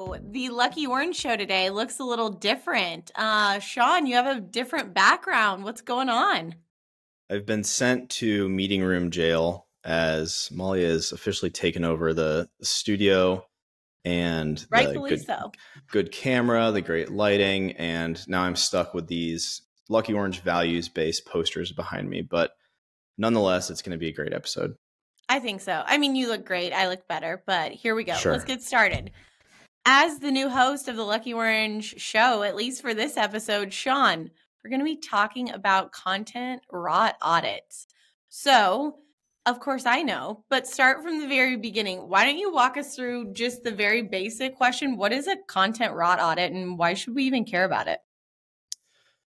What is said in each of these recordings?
So the Lucky Orange show today looks a little different. Sean, you have a different background. What's going on? I've been sent to meeting room jail as Molly has officially taken over the studio and the Rightfully so. good camera, the great lighting, and now I'm stuck with these Lucky Orange values-based posters behind me. But nonetheless, it's going to be a great episode. I think so. I mean, you look great. I look better, but here we go. Sure. Let's get started. As the new host of the Lucky Orange show, at least for this episode, Sean, we're going to be talking about content rot audits. So, of course I know, but start from the very beginning. Why don't you walk us through just the very basic question? What is a content rot audit and why should we even care about it?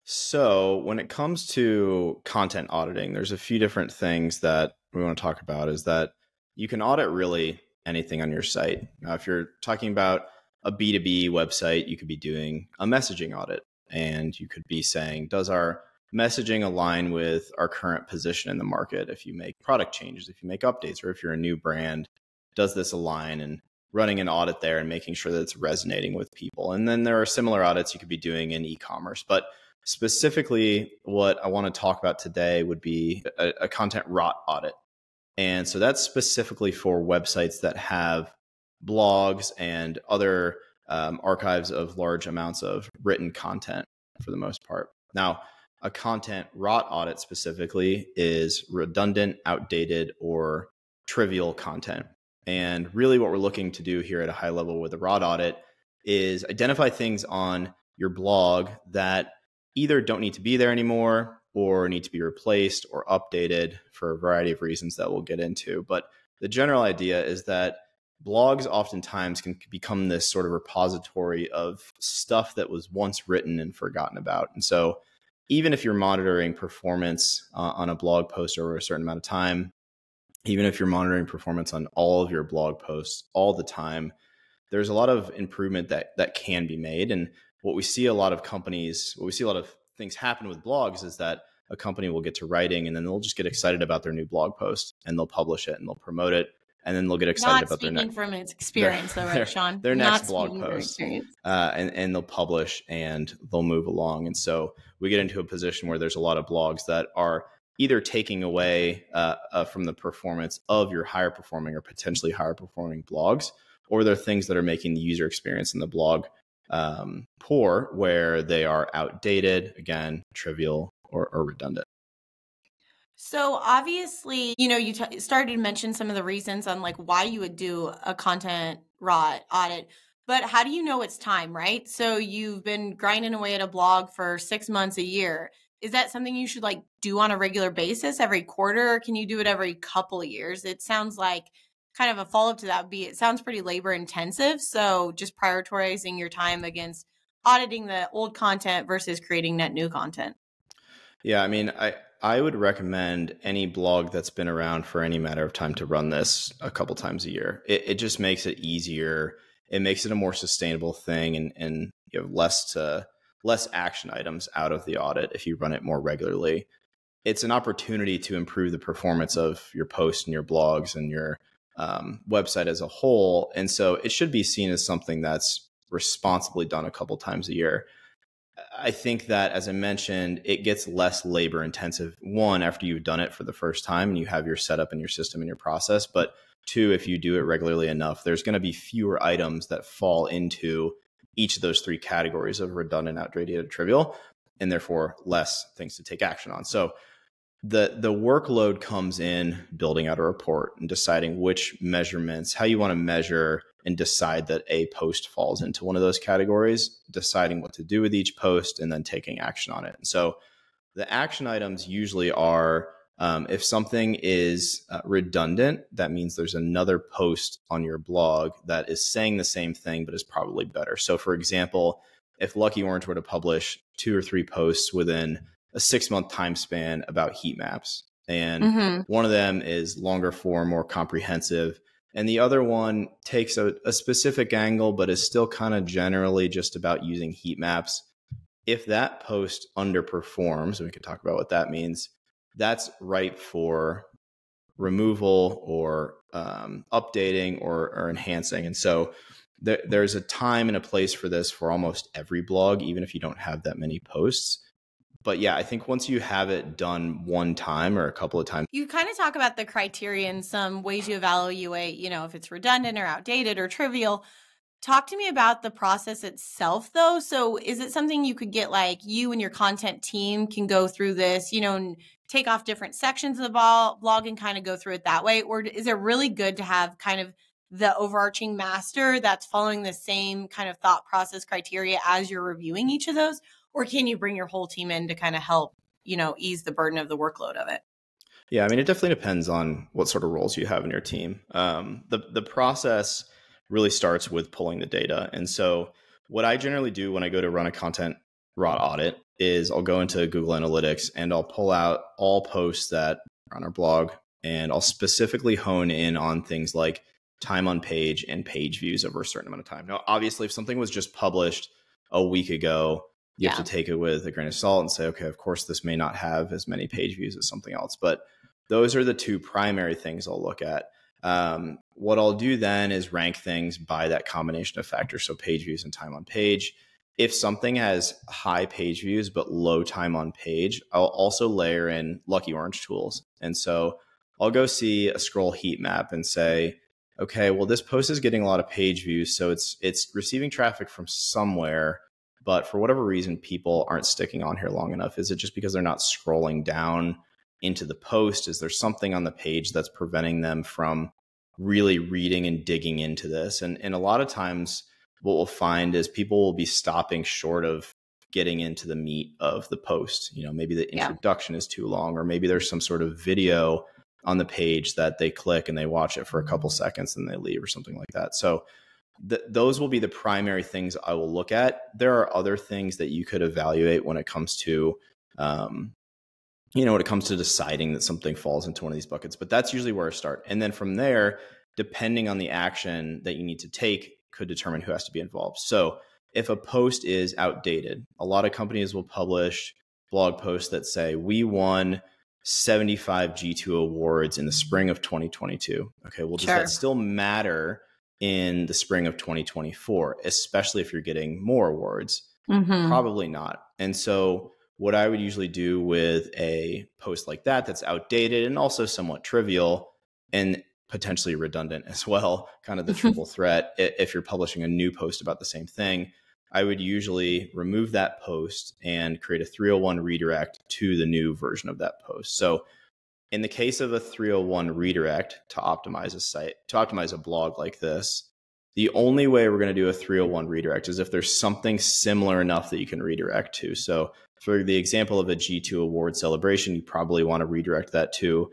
So when it comes to content auditing, there's a few different things that we want to talk about. Is that you can audit really anything on your site. Now, if you're talking about a B2B website, you could be doing a messaging audit, and you could be saying, does our messaging align with our current position in the market? If you make product changes, if you make updates, or if you're a new brand, does this align? And running an audit there and making sure that it's resonating with people. And then there are similar audits you could be doing in e-commerce. But specifically, what I want to talk about today would be a content rot audit. And so that's specifically for websites that have blogs and other archives of large amounts of written content for the most part. Now, a content rot audit specifically is redundant, outdated, or trivial content. And really what we're looking to do here at a high level with a rot audit is identify things on your blog that either don't need to be there anymore or need to be replaced or updated for a variety of reasons that we'll get into. But the general idea is that blogs oftentimes can become this sort of repository of stuff that was once written and forgotten about. And so even if you're monitoring performance on a blog post over a certain amount of time, even if you're monitoring performance on all of your blog posts all the time, there's a lot of improvement that can be made. And what we see a lot of things happen with blogs is that a company will get to writing and then they'll just get excited about their new blog post and they'll publish it and they'll promote it. And then they'll get excited about their next from its experience, though, right, Sean? Their next blog post, and they'll publish and they'll move along. And so we get into a position where there's a lot of blogs that are either taking away from the performance of your higher performing or potentially higher performing blogs, or they're things that are making the user experience in the blog poor, where they are outdated, again, trivial, or redundant. So obviously, you started to mention some of the reasons on like why you would do a content rot audit, but how do you know it's time, right? So you've been grinding away at a blog for 6 months, a year. Is that something you should like do on a regular basis every quarter, or can you do it every couple of years? It sounds like kind of a follow-up to that would be, it sounds pretty labor intensive. So just prioritizing your time against auditing the old content versus creating net new content. Yeah, I mean, I would recommend any blog that's been around for any matter of time to run this a couple times a year. It just makes it easier. It makes it a more sustainable thing, and you have less action items out of the audit if you run it more regularly. It's an opportunity to improve the performance of your posts and your blogs and your website as a whole. And so it should be seen as something that's responsibly done a couple times a year. I think that, as I mentioned, it gets less labor intensive. One, after you've done it for the first time and you have your setup and your system and your process. But two, if you do it regularly enough, there's going to be fewer items that fall into each of those three categories of redundant, outdated, or trivial, and therefore less things to take action on. So the workload comes in building out a report and deciding which measurements, how you want to measure and decide that a post falls into one of those categories, deciding what to do with each post, and then taking action on it. And so the action items usually are, if something is redundant, that means there's another post on your blog that is saying the same thing, but is probably better. So for example, if Lucky Orange were to publish 2 or 3 posts within a 6-month time span about heat maps, and one of them is longer form, more comprehensive, and the other one takes a specific angle, but is still kind of generally just about using heat maps. If that post underperforms, and we could talk about what that means, that's ripe for removal or updating or enhancing. And so there's a time and a place for this for almost every blog, even if you don't have that many posts. But yeah, I think once you have it done one time or a couple of times. You kind of talk about the criteria and some ways you evaluate, if it's redundant or outdated or trivial. Talk to me about the process itself, though. So is it something you could get, like, you and your content team can go through this, and take off different sections of the blog and kind of go through it that way? Or is it really good to have kind of the overarching master that's following the same kind of thought process criteria as you're reviewing each of those? Or can you bring your whole team in to kind of help, ease the burden of the workload of it? Yeah, I mean, it definitely depends on what sort of roles you have in your team. The process really starts with pulling the data. And so what I generally do when I go to run a content raw audit is I'll go into Google Analytics and I'll pull out all posts that are on our blog, and I'll specifically hone in on things like time on page and page views over a certain amount of time. Now, obviously, if something was just published a week ago, you have to take it with a grain of salt and say, okay, of course, this may not have as many page views as something else. But those are the two primary things I'll look at. What I'll do then is rank things by that combination of factors. So page views and time on page. If something has high page views but low time on page, I'll also layer in Lucky Orange tools. And so I'll go see a scroll heat map and say, okay, well, this post is getting a lot of page views, so it's receiving traffic from somewhere, but for whatever reason, people aren't sticking on here long enough. Is it just because they're not scrolling down into the post? Is there something on the page that's preventing them from really reading and digging into this? And a lot of times what we'll find is people will be stopping short of getting into the meat of the post. Maybe the introduction is too long, or maybe there's some sort of video on the page that they click and they watch it for a couple seconds and they leave or something like that. So those will be the primary things I will look at. There are other things that you could evaluate when it comes to, when it comes to deciding that something falls into one of these buckets, but that's usually where I start. And then from there, depending on the action that you need to take, could determine who has to be involved. So if a post is outdated, a lot of companies will publish blog posts that say, we won 75 G2 awards in the spring of 2022. Okay, well, does that still matter in the spring of 2024, especially if you're getting more awards? Probably not. And so what I would usually do with a post like that that's outdated and also somewhat trivial and potentially redundant as well, kind of the triple threat, if you're publishing a new post about the same thing, I would usually remove that post and create a 301 redirect to the new version of that post. So in the case of a 301 redirect to optimize a site, to optimize a blog like this, the only way we're going to do a 301 redirect is if there's something similar enough that you can redirect to. So for the example of a G2 award celebration, you probably want to redirect that to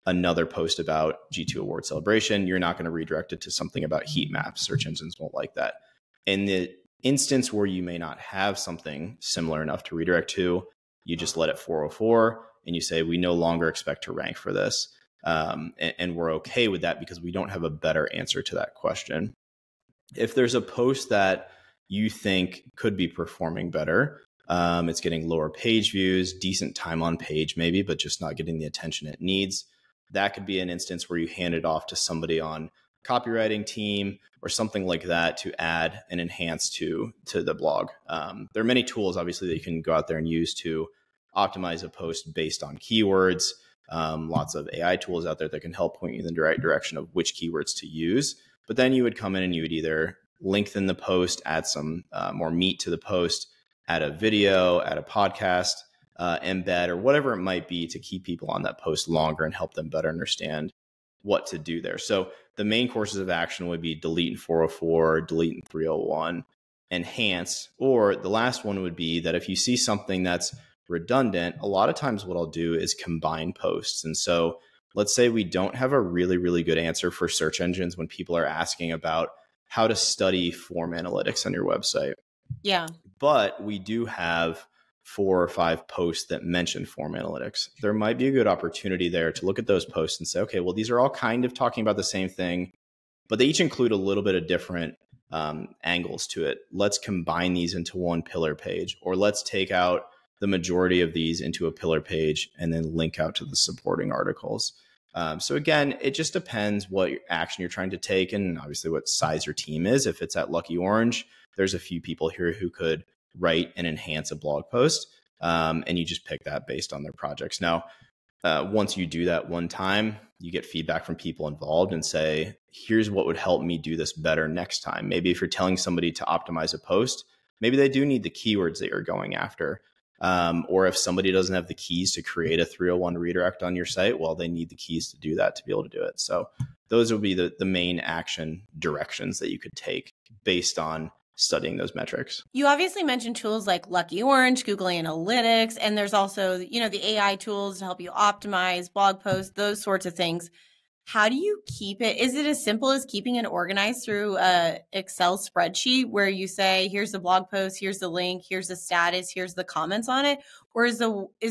another post about G2 award celebration. You're not going to redirect it to something about heat maps. Search engines won't like that. In the instance where you may not have something similar enough to redirect to, you just let it 404 and you say, we no longer expect to rank for this. And we're okay with that because we don't have a better answer to that question. If there's a post that you think could be performing better, it's getting lower page views, decent time on page maybe, but just not getting the attention it needs, that could be an instance where you hand it off to somebody on copywriting team or something like that to add and enhance to the blog. There are many tools, obviously, that you can go out there and use to optimize a post based on keywords. Lots of AI tools out there that can help point you in the right direction of which keywords to use. But then you would come in and you would either lengthen the post, add some more meat to the post, add a video, add a podcast, embed, or whatever it might be to keep people on that post longer and help them better understand what to do there. So the main courses of action would be delete in 404, delete in 301, enhance, or the last one would be that if you see something that's redundant, a lot of times what I'll do is combine posts. And so let's say we don't have a really, really good answer for search engines when people are asking about how to study form analytics on your website. Yeah. But we do have 4 or 5 posts that mention form analytics. There might be a good opportunity there to look at those posts and say, okay, well, these are all kind of talking about the same thing, but they each include a little bit of different angles to it. Let's combine these into one pillar page, or let's take out the majority of these into a pillar page and then link out to the supporting articles. So again, it just depends what action you're trying to take and obviously what size your team is. If it's at Lucky Orange, there's a few people here who could write and enhance a blog post, and you just pick that based on their projects. Now, once you do that one time, you get feedback from people involved and say, here's what would help me do this better next time. Maybe if you're telling somebody to optimize a post, maybe they do need the keywords that you're going after. Or if somebody doesn't have the keys to create a 301 redirect on your site, well, they need the keys to do that to be able to do it. So those will be the main action directions that you could take based on studying those metrics. You obviously mentioned tools like Lucky Orange, Google Analytics, and there's also, the AI tools to help you optimize blog posts, those sorts of things. How do you keep it? Is it as simple as keeping it organized through a Excel spreadsheet where you say, here's the blog post, here's the link, here's the status, here's the comments on it? Or is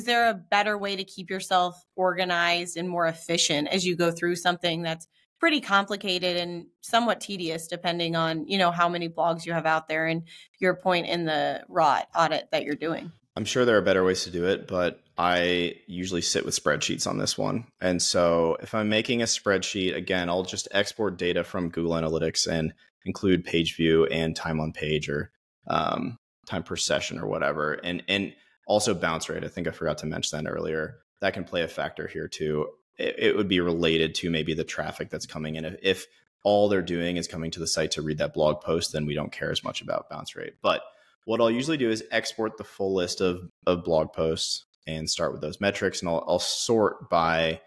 there a better way to keep yourself organized and more efficient as you go through something that's pretty complicated and somewhat tedious depending on, how many blogs you have out there and your point in the ROT audit that you're doing? I'm sure there are better ways to do it, but I usually sit with spreadsheets on this one. And so if I'm making a spreadsheet, again, I'll just export data from Google Analytics and include page view and time on page or time per session or whatever. And also bounce rate. I think I forgot to mention that earlier. That can play a factor here too. It would be related to maybe the traffic that's coming in. If all they're doing is coming to the site to read that blog post, then we don't care as much about bounce rate. But what I'll usually do is export the full list of blog posts and start with those metrics. And I'll sort by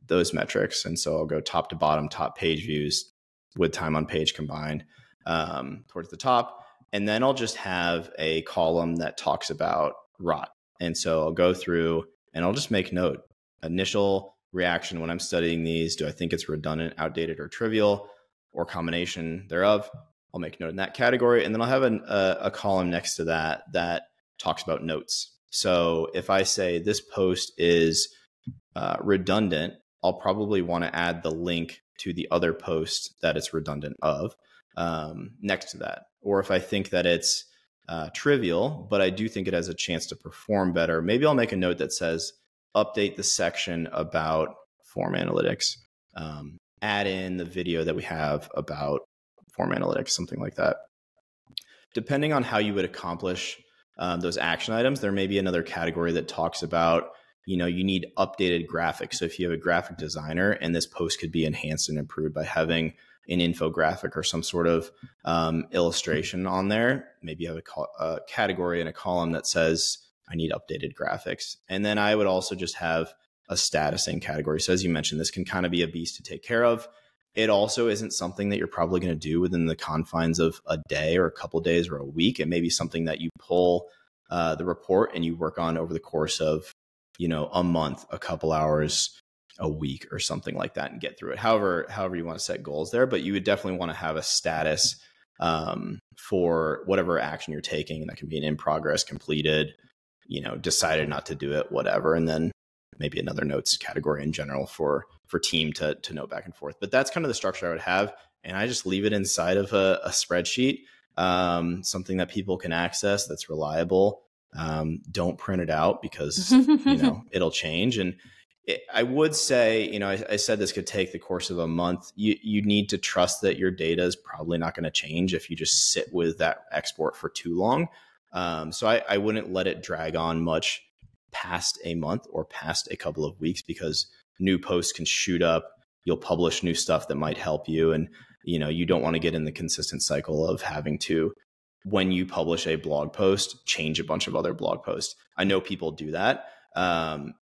those metrics. And so I'll go top to bottom, top page views with time on page combined towards the top. And then I'll just have a column that talks about ROT. And so I'll go through and I'll just make note. Initial reaction when I'm studying these, do I think it's redundant, outdated, or trivial, or combination thereof? I'll make note in that category. And then I'll have a column next to that talks about notes. So if I say this post is redundant, I'll probably want to add the link to the other post that it's redundant of next to that. Or if I think that it's trivial, but I do think it has a chance to perform better, maybe I'll make a note that says, update the section about form analytics, add in the video that we have about form analytics, something like that. Depending on how you would accomplish those action items, there may be another category that talks about, you need updated graphics. So if you have a graphic designer and this post could be enhanced and improved by having an infographic or some sort of illustration on there, maybe you have a category and a column that says, I need updated graphics. And then I would also just have a statusing category. So as you mentioned, this can kind of be a beast to take care of. It also isn't something that you're probably going to do within the confines of a day or a couple of days or a week. It may be something that you pull the report and you work on over the course of, a month, a couple hours, a week or something like that and get through it. However you want to set goals there, but you would definitely want to have a status for whatever action you're taking. And that can be an in progress, completed, decided not to do it, whatever. And then maybe another notes category in general for team to note back and forth. But that's kind of the structure I would have. And I just leave it inside of a spreadsheet, something that people can access that's reliable. Don't print it out because, it'll change. And I would say, I said this could take the course of a month. You need to trust that your data is probably not going to change if you just sit with that export for too long. So I wouldn't let it drag on much past a month or past a couple of weeks because new posts can shoot up. You'll publish new stuff that might help you. And, you don't want to get in the consistent cycle of having to, when you publish a blog post, change a bunch of other blog posts. I know people do that.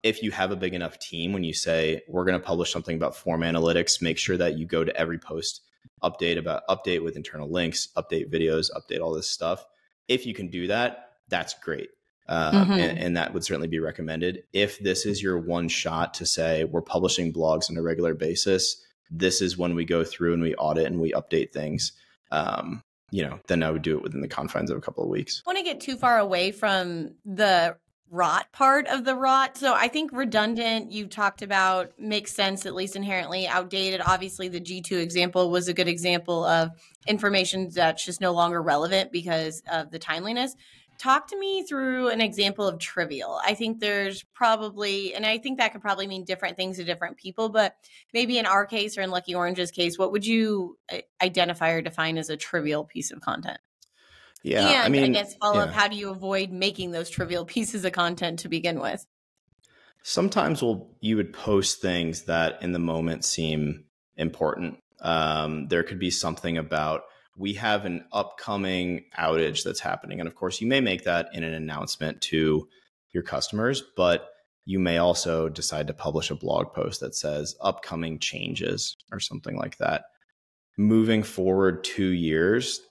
If you have a big enough team, when you say, we're going to publish something about form analytics, make sure that you go to every post, update with internal links, update videos, update all this stuff. If you can do that, that's great. And that would certainly be recommended. If this is your one shot to say, we're publishing blogs on a regular basis, this is when we go through and we audit and we update things, then I would do it within the confines of a couple of weeks. I don't want to get too far away from the ROT part of the ROT. So I think redundant, you talked about, makes sense, at least inherently. Outdated, obviously the G2 example was a good example of information that's just no longer relevant because of the timeliness. talk to me through an example of trivial. I think there's probably, and I think that could probably mean different things to different people, but maybe in our case or in Lucky Orange's case, what would you identify or define as a trivial piece of content? Yeah, I And I mean, guess follow up, yeah. how do you avoid making those trivial pieces of content to begin with? Sometimes you would post things that in the moment seem important. There could be something about we have an upcoming outage that's happening. And of course, you may make that in an announcement to your customers, but you may also decide to publish a blog post that says upcoming changes or something like that. Moving forward 2 years,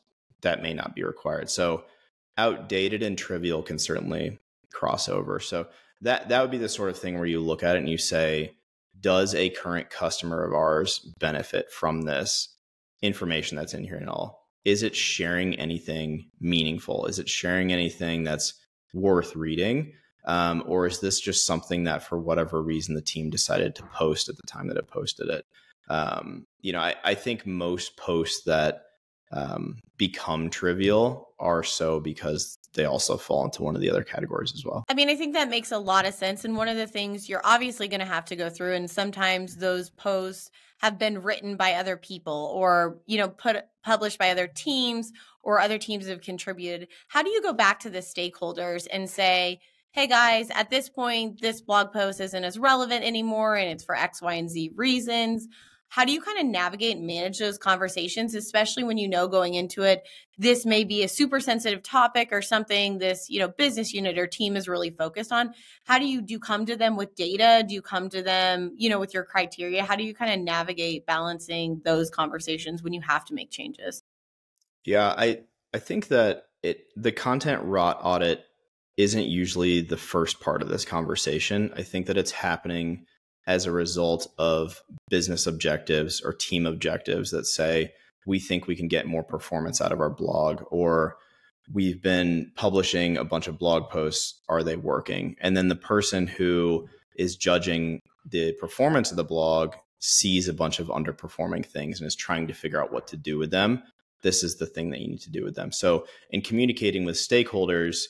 that may not be required. So outdated and trivial can certainly cross over. So that would be the sort of thing where you look at it and you say, does a current customer of ours benefit from this information that's in here and all? Is it sharing anything meaningful? Is it sharing anything that's worth reading? Or is this just something that for whatever reason the team decided to post at the time that it posted it? I think most posts that become trivial are so because they also fall into one of the other categories as well. I mean, I think that makes a lot of sense. And one of the things you're obviously going to have to go through, and sometimes those posts have been written by other people or, published by other teams or other teams have contributed. How do you go back to the stakeholders and say, hey guys, at this point, this blog post isn't as relevant anymore and it's for X, Y, and Z reasons? How do you kind of navigate and manage those conversations, especially when going into it, this may be a super sensitive topic or something this, business unit or team is really focused on? How do you come to them with data? Do you come to them, with your criteria? How do you kind of navigate balancing those conversations when you have to make changes? Yeah, I think that the content rot audit isn't usually the first part of this conversation. I think that it's happening as a result of business objectives or team objectives that say, we think we can get more performance out of our blog, or we've been publishing a bunch of blog posts. Are they working? And then the person who is judging the performance of the blog sees a bunch of underperforming things and is trying to figure out what to do with them. This is the thing that you need to do with them. So in communicating with stakeholders,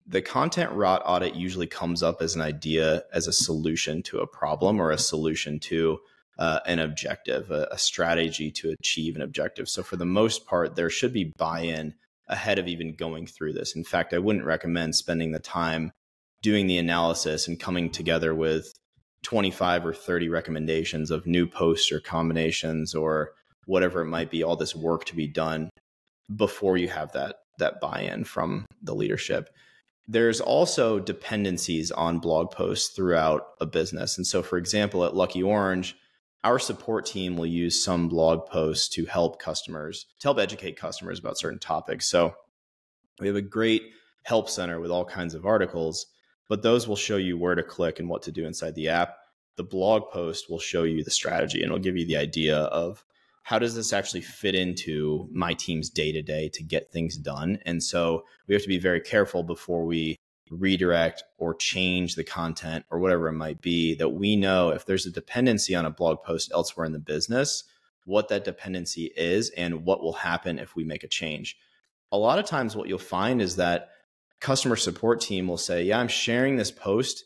the content rot audit usually comes up as an idea, as a solution to a problem or a solution to an objective, a strategy to achieve an objective. So for the most part, there should be buy-in ahead of even going through this. In fact, I wouldn't recommend spending the time doing the analysis and coming together with 25 or 30 recommendations of new posts or combinations or whatever it might be, all this work to be done before you have that buy-in from the leadership. There's also dependencies on blog posts throughout a business. And so, for example, at Lucky Orange, our support team will use some blog posts to help educate customers about certain topics. So we have a great help center with all kinds of articles, but those will show you where to click and what to do inside the app. The blog post will show you the strategy and it'll give you the idea of how does this actually fit into my team's day-to-day to get things done? And so we have to be very careful before we redirect or change the content or whatever it might be, that we know if there's a dependency on a blog post elsewhere in the business, what that dependency is and what will happen if we make a change. A lot of times what you'll find is that customer support team will say, yeah, I'm sharing this post,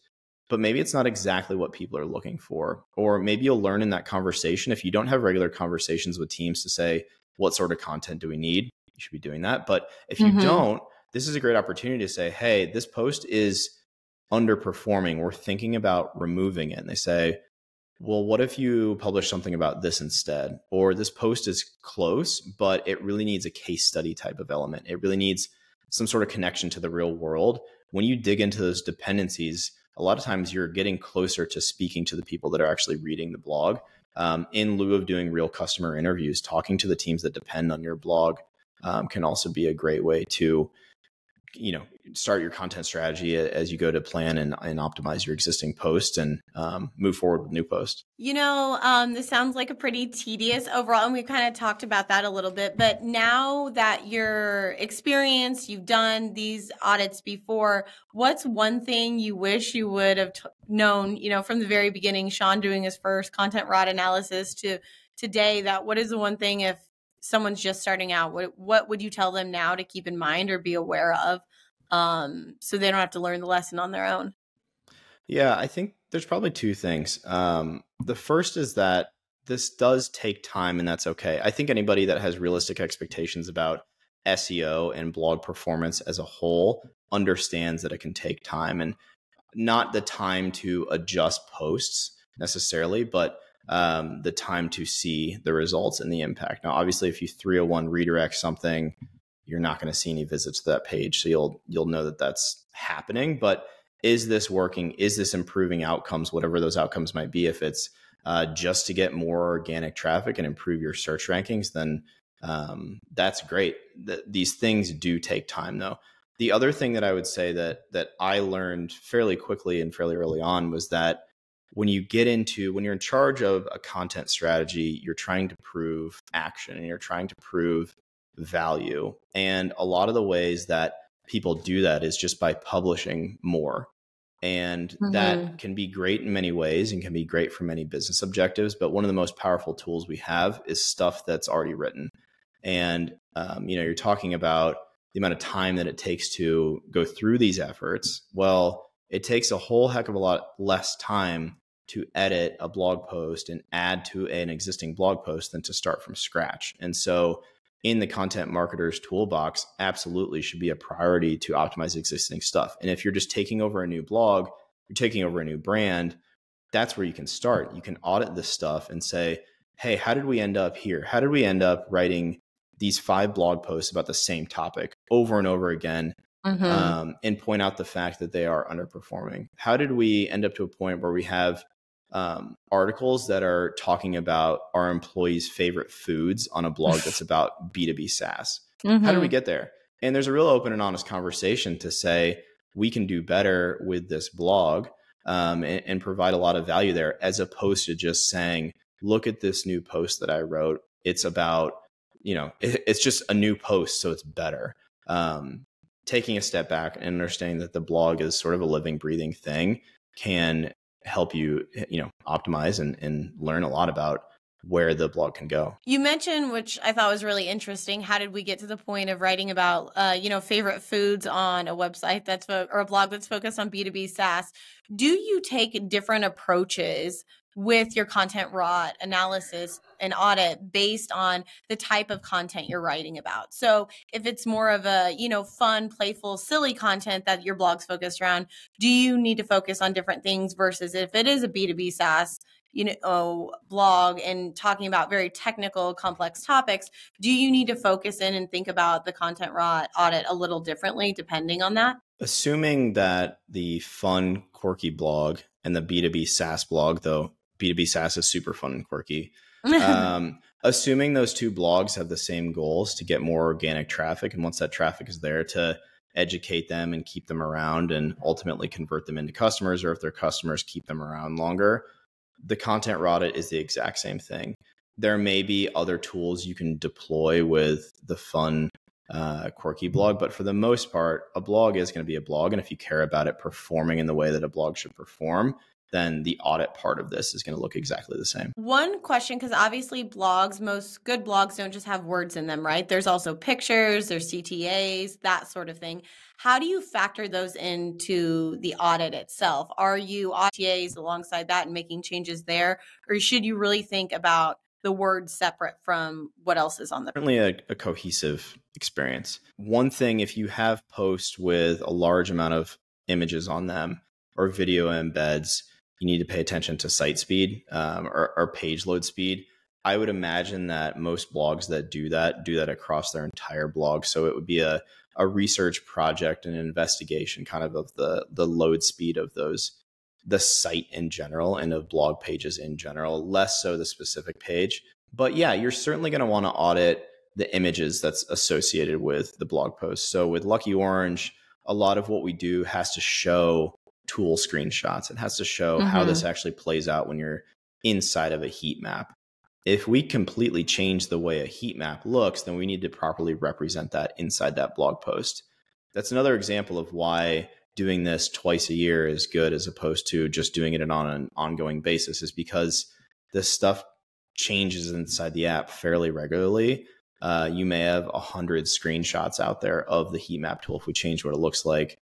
but maybe it's not exactly what people are looking for. Or maybe you'll learn in that conversation, if you don't have regular conversations with teams to say, what sort of content do we need? You should be doing that. But if you don't, this is a great opportunity to say, hey, this post is underperforming. We're thinking about removing it. And they say, well, what if you publish something about this instead? Or this post is close, but it really needs a case study type of element. It really needs some sort of connection to the real world. When you dig into those dependencies, a lot of times you're getting closer to speaking to the people that are actually reading the blog. In lieu of doing real customer interviews, talking to the teams that depend on your blog can also be a great way to start your content strategy as you go to plan and optimize your existing posts and move forward with new posts. This sounds like a pretty tedious overall, and we kind of talked about that a little bit, but now that you're experienced, you've done these audits before, what's one thing you wish you would have known, from the very beginning, Sean doing his first content rot analysis to today, what is the one thing if someone's just starting out, what would you tell them now to keep in mind or be aware of? so they don't have to learn the lesson on their own? Yeah, I think there's probably two things. The first is that this does take time, and that's okay. I think anybody that has realistic expectations about SEO and blog performance as a whole understands that it can take time, and not the time to adjust posts necessarily, but the time to see the results and the impact. Now, obviously, if you 301 redirect something, you're not going to see any visits to that page, so you'll know that that's happening. But is this working? Is this improving outcomes, whatever those outcomes might be? If it's just to get more organic traffic and improve your search rankings, then that's great. These things do take time, though. The other thing that I would say that I learned fairly quickly and fairly early on was that when you're in charge of a content strategy, you're trying to prove action and you're trying to prove value. And a lot of the ways that people do that is just by publishing more. And that can be great in many ways and can be great for many business objectives. But one of the most powerful tools we have is stuff that's already written. And, you're talking about the amount of time that it takes to go through these efforts. Well, it takes a whole heck of a lot less time to edit a blog post and add to an existing blog post than to start from scratch. And so in the content marketer's toolbox, absolutely should be a priority to optimize existing stuff. And if you're just taking over a new blog, you're taking over a new brand, that's where you can start. You can audit this stuff and say, hey, how did we end up here? How did we end up writing these 5 blog posts about the same topic over and over again, and point out the fact that they are underperforming? How did we end up to a point where we have articles that are talking about our employees' favorite foods on a blog that's about B2B SaaS? How did we get there? And there's a real open and honest conversation to say, we can do better with this blog, and provide a lot of value there, as opposed to just saying, look at this new post that I wrote. It's about, it's just a new post, so it's better. Taking a step back and understanding that the blog is sort of a living, breathing thing can help you, optimize and learn a lot about where the blog can go. You mentioned, which I thought was really interesting, how did we get to the point of writing about, favorite foods on a website or a blog that's focused on B2B SaaS? Do you take different approaches with your content raw analysis and audit based on the type of content you're writing about? So if it's more of a, fun, playful, silly content that your blog's focused around, do you need to focus on different things versus if it is a B2B SaaS, blog and talking about very technical, complex topics, do you need to focus in and think about the content raw audit a little differently depending on that? Assuming that the fun, quirky blog and the B2B SaaS blog, though B2B SaaS is super fun and quirky, assuming those two blogs have the same goals to get more organic traffic, and once that traffic is there, to educate them and keep them around and ultimately convert them into customers, or if they're customers, keep them around longer, the content audit is the exact same thing. There may be other tools you can deploy with the fun, quirky blog, but for the most part, a blog is going to be a blog. And if you care about it performing in the way that a blog should perform, then the audit part of this is going to look exactly the same. One question, because obviously most good blogs don't just have words in them, right? There's also pictures, there's CTAs, that sort of thing. How do you factor those into the audit itself? Are you CTAs alongside that and making changes there? Or should you really think about the words separate from what else is on the Certainly a cohesive experience. One thing, if you have posts with a large amount of images on them or video embeds, you need to pay attention to site speed, or page load speed. I would imagine that most blogs that do that across their entire blog. So it would be a research project and an investigation kind of the load speed of the site in general and of blog pages in general, less so the specific page. But yeah, you're certainly going to want to audit the images that's associated with the blog post. So with Lucky Orange, a lot of what we do has to show tool screenshots. It has to show how this actually plays out when you're inside of a heat map. If we completely change the way a heat map looks, then we need to properly represent that inside that blog post. That's another example of why doing this twice a year is good as opposed to just doing it on an ongoing basis, is because this stuff changes inside the app fairly regularly. You may have 100 screenshots out there of the heat map tool. If we change what it looks like,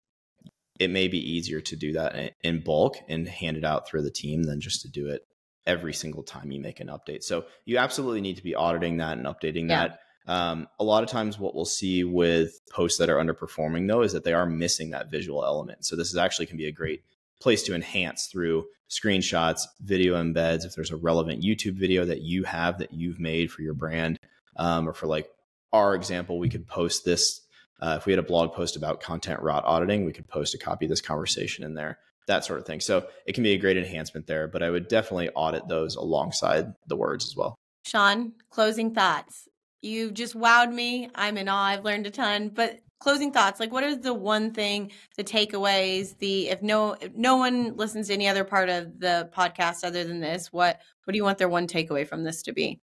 it may be easier to do that in bulk and hand it out through the team than just to do it every single time you make an update. So you absolutely need to be auditing that and updating that. A lot of times what we'll see with posts that are underperforming, though, is that they are missing that visual element. So this is actually can be a great place to enhance through screenshots, video embeds. If there's a relevant YouTube video that you have that you've made for your brand, or for like our example, we could post this. If we had a blog post about content rot auditing, we could post a copy of this conversation in there, that sort of thing. So it can be a great enhancement there, but I would definitely audit those alongside the words as well. Sean, closing thoughts. You've just wowed me. I'm in awe. I've learned a ton. But closing thoughts, like what is the one thing, the takeaways, if no one listens to any other part of the podcast other than this, what do you want their one takeaway from this to be?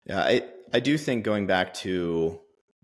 Yeah, I do think going back to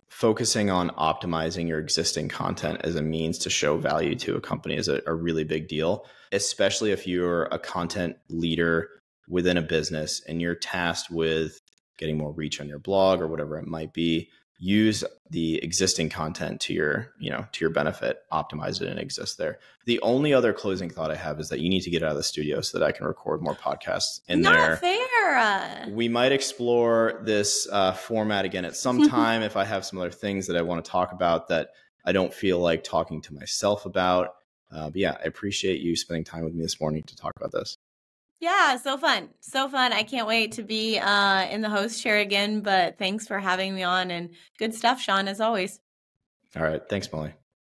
focusing on optimizing your existing content as a means to show value to a company is a really big deal, especially if you're a content leader within a business and you're tasked with getting more reach on your blog or whatever it might be. Use the existing content to your benefit, optimize it and exist there. The only other closing thought I have is that you need to get out of the studio so that I can record more podcasts in there. Not fair. We might explore this format again at some time if I have some other things that I want to talk about that I don't feel like talking to myself about. But yeah, I appreciate you spending time with me this morning to talk about this. Yeah, so fun. So fun. I can't wait to be in the host chair again, but thanks for having me on and good stuff, Sean, as always. All right. Thanks, Molly.